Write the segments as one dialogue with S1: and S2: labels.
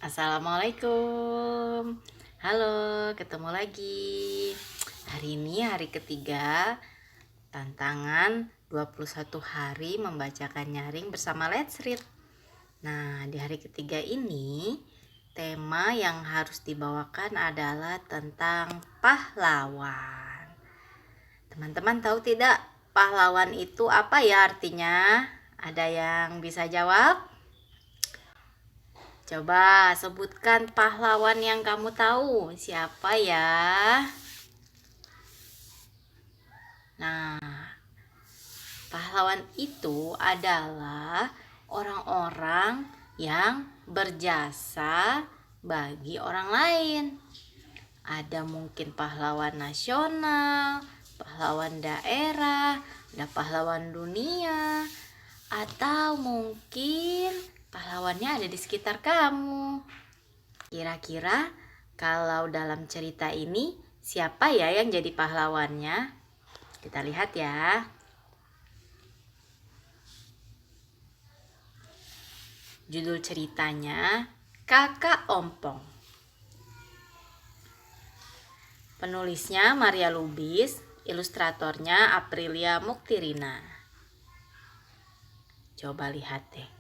S1: Assalamualaikum. Halo, ketemu lagi. Hari ini hari ketiga tantangan 21 hari membacakan nyaring bersama Let's Read. Nah, di hari ketiga ini tema yang harus dibawakan adalah tentang pahlawan. Teman-teman tahu tidak pahlawan itu apa ya artinya? Ada yang bisa jawab? Coba sebutkan pahlawan yang kamu tahu. Siapa ya? Nah, pahlawan itu adalah orang-orang yang berjasa bagi orang lain. Ada mungkin pahlawan nasional, pahlawan daerah, ada pahlawan dunia, atau mungkin pahlawannya ada di sekitar kamu. Kira-kira kalau dalam cerita ini siapa ya yang jadi pahlawannya? Kita lihat ya. Judul ceritanya Kakak Ompong. Penulisnya Maria Lubis, ilustratornya Aprilia Muktirina. Coba lihat deh.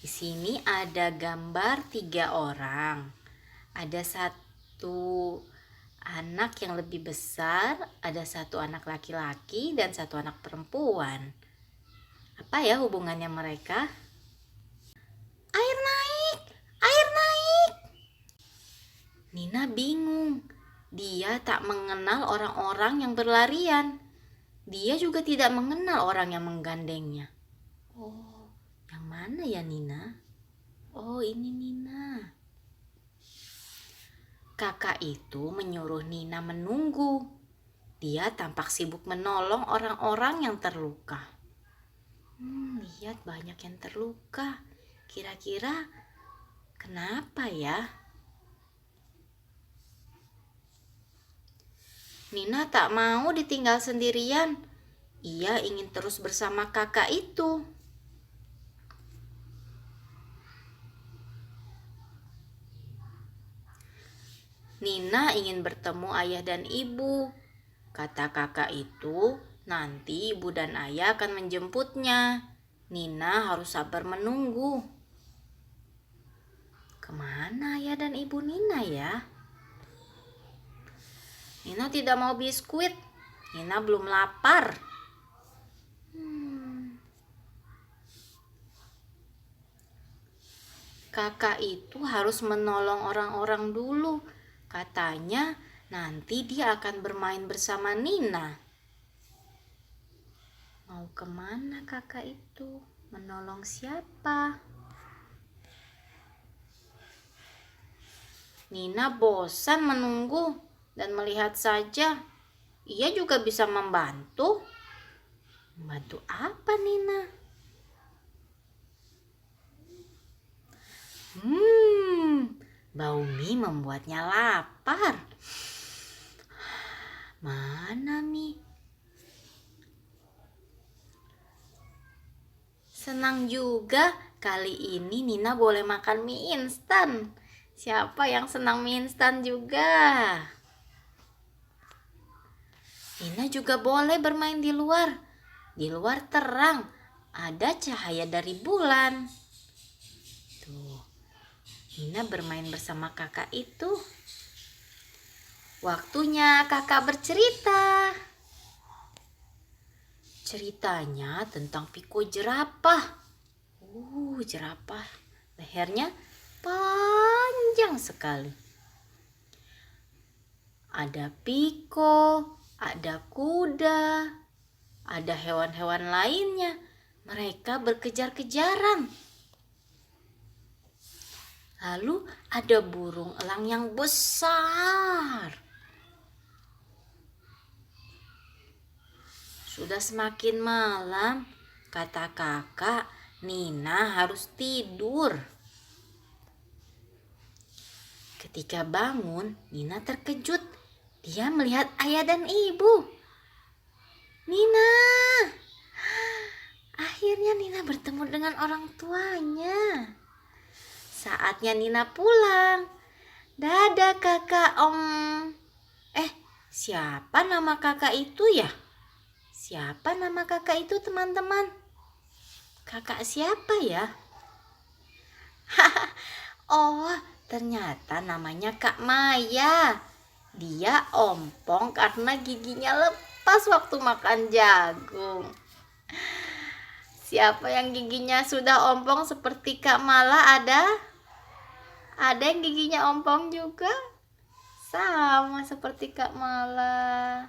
S1: Di sini ada gambar 3 orang. Ada satu anak yang lebih besar, ada satu anak laki-laki dan satu anak perempuan. Apa ya hubungannya mereka? Air naik, air naik. Nina bingung. Dia tak mengenal orang-orang yang berlarian. Dia juga tidak mengenal orang yang menggandengnya. Oh, yang mana ya Nina? Oh, ini Nina. Kakak itu menyuruh Nina menunggu. Dia tampak sibuk menolong orang-orang yang terluka. Lihat banyak yang terluka. Kira-kira kenapa ya? Nina tak mau ditinggal sendirian. Ia ingin terus bersama kakak itu. Nina ingin bertemu ayah dan ibu. Kata kakak itu, nanti ibu dan ayah akan menjemputnya. Nina harus sabar menunggu. Kemana ayah dan ibu Nina ya? Nina tidak mau biskuit. Nina belum lapar. Kakak itu harus menolong orang-orang dulu. Katanya nanti dia akan bermain bersama Nina. Mau kemana kakak itu? Menolong siapa? Nina bosan menunggu dan melihat saja. Ia juga bisa membantu. Membantu apa Nina? Bau mie membuatnya lapar. Mana mie? Senang juga kali ini Nina boleh makan mie instan. Siapa yang senang mie instan juga? Nina juga boleh bermain di luar. Di luar terang, ada cahaya dari bulan. Tuh, Nina bermain bersama kakak itu. Waktunya kakak bercerita. Ceritanya tentang Piko jerapah. Jerapah. Lehernya panjang sekali. Ada Piko, ada kuda, ada hewan-hewan lainnya. Mereka berkejar-kejaran. Lalu ada burung elang yang besar. Sudah semakin malam, kata kakak, Nina harus tidur. Ketika bangun, Nina terkejut. Dia melihat ayah dan ibu. Nina! Akhirnya Nina bertemu dengan orang tuanya. saatnya Nina pulang. Dadah kakak Om. Siapa nama kakak itu ya? Siapa nama kakak itu teman-teman? Kakak siapa ya? Oh, ternyata namanya Kak Maya. Dia ompong karena giginya lepas waktu makan jagung. Siapa yang giginya sudah ompong seperti Kak Mala ada? Ada yang giginya ompong juga? Sama seperti Kak Mala.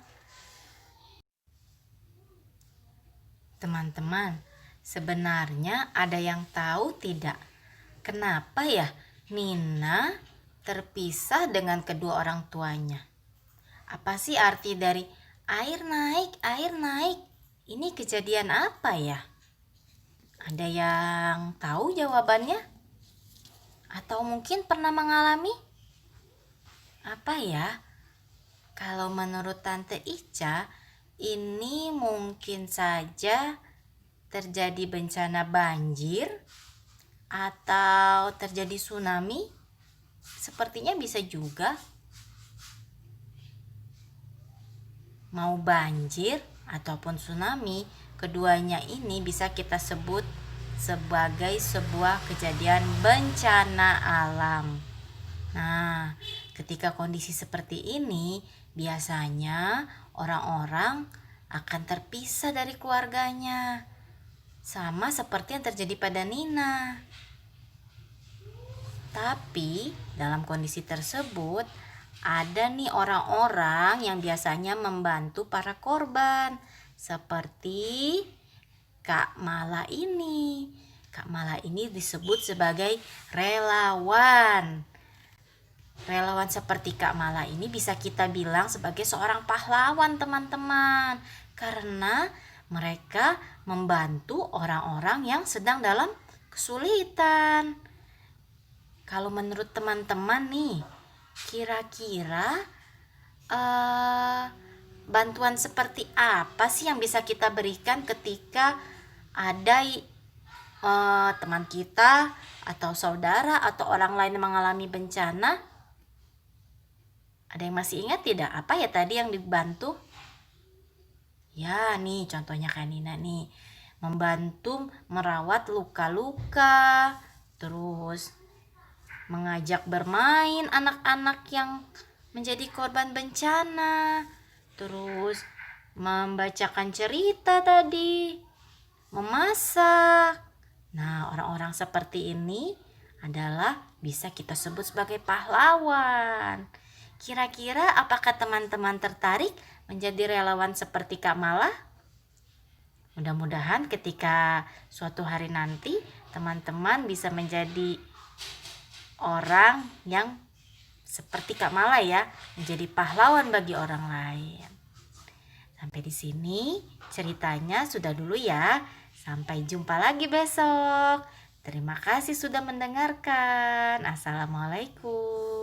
S1: Teman-teman, sebenarnya ada yang tahu tidak? Kenapa ya Nina terpisah dengan kedua orang tuanya? Apa sih arti dari air naik, air naik? Ini kejadian apa ya? Ada yang tahu jawabannya? Atau mungkin pernah mengalami? Apa ya? Kalau menurut Tante Ica, ini mungkin saja terjadi bencana banjir atau terjadi tsunami. Sepertinya bisa juga. Mau banjir ataupun tsunami, keduanya ini bisa kita sebut sebagai sebuah kejadian bencana alam. Nah, ketika kondisi seperti ini, biasanya orang-orang akan terpisah dari keluarganya. Sama seperti yang terjadi pada Nina. Tapi, dalam kondisi tersebut, ada nih orang-orang yang biasanya membantu para korban. Seperti Kak Mala ini. Kak Mala ini disebut sebagai relawan. Relawan seperti Kak Mala ini bisa kita bilang sebagai seorang pahlawan teman-teman. Karena mereka membantu orang-orang yang sedang dalam kesulitan. Kalau menurut teman-teman nih, kira-kira bantuan seperti apa sih yang bisa kita berikan ketika ada teman kita atau saudara atau orang lain yang mengalami bencana? Ada yang masih ingat tidak apa ya tadi yang dibantu? Ya nih contohnya kayak Nina nih, membantu merawat luka-luka, terus mengajak bermain anak-anak yang menjadi korban bencana, terus membacakan cerita tadi, memasak. Nah, orang-orang seperti ini adalah bisa kita sebut sebagai pahlawan. Kira-kira apakah teman-teman tertarik menjadi relawan seperti Kak Mala? Mudah-mudahan ketika suatu hari nanti teman-teman bisa menjadi orang yang seperti Kak Mala ya, menjadi pahlawan bagi orang lain. Sampai di sini ceritanya sudah dulu ya. Sampai jumpa lagi besok. Terima kasih sudah mendengarkan. Assalamualaikum.